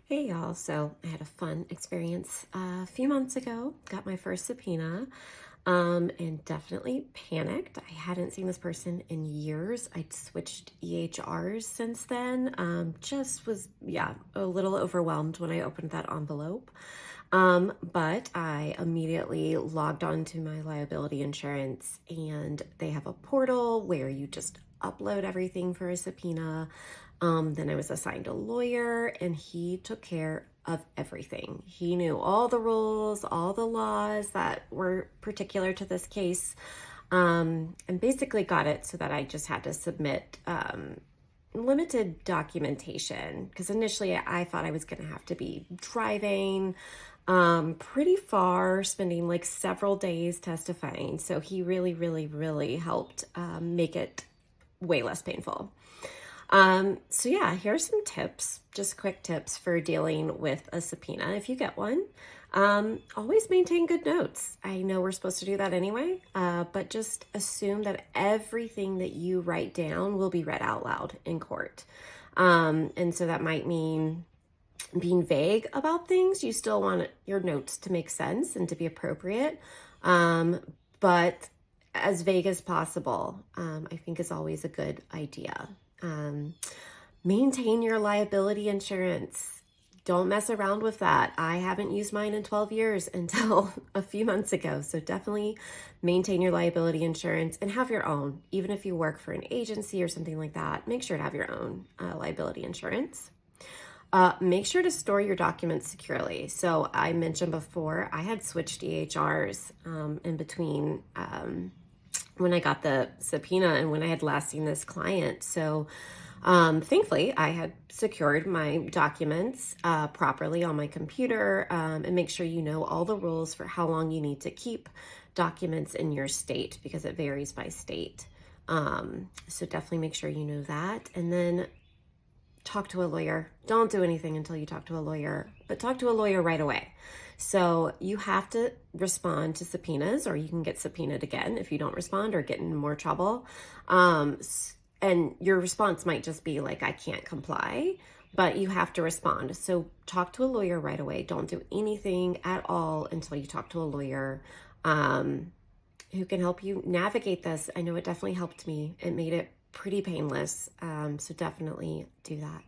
Hey y'all, so I had a fun experience a few months ago. Got my first subpoena, and definitely panicked. I hadn't seen this person in years. I'd switched EHRs since then. Just was, yeah, a little overwhelmed when I opened that envelope. But I immediately logged on to my liability insurance, and they have a portal where you just upload everything for a subpoena. Then I was assigned a lawyer, and he took care of everything. He knew all the rules, all the laws that were particular to this case, and basically got it so that I just had to submit limited documentation because initially I thought I was going to have to be driving pretty far, spending like several days testifying. So he really, really, really helped make it way less painful. So yeah, here's some tips, just quick tips for dealing with a subpoena if you get one. Always maintain good notes. I know we're supposed to do that anyway, but just assume that everything that you write down will be read out loud in court. And so that might mean being vague about things. You still want your notes to make sense and to be appropriate, but as vague as possible, I think is always a good idea. Maintain your liability insurance. Don't mess around with that. I haven't used mine in 12 years until a few months ago. So definitely maintain your liability insurance and have your own. Even if you work for an agency or something like that, make sure to have your own liability insurance. Make sure to store your documents securely. So I mentioned before, I had switched EHRs in between when I got the subpoena and when I had last seen this client. So thankfully, I had secured my documents properly on my computer, and make sure you know all the rules for how long you need to keep documents in your state because it varies by state. So definitely make sure you know that. And then talk to a lawyer. Don't do anything until you talk to a lawyer, but talk to a lawyer right away. So you have to respond to subpoenas, or you can get subpoenaed again if you don't respond or get in more trouble. And your response might just be like, I can't comply, but you have to respond. So talk to a lawyer right away. Don't do anything at all until you talk to a lawyer who can help you navigate this. I know it definitely helped me. It made it pretty painless. So definitely do that.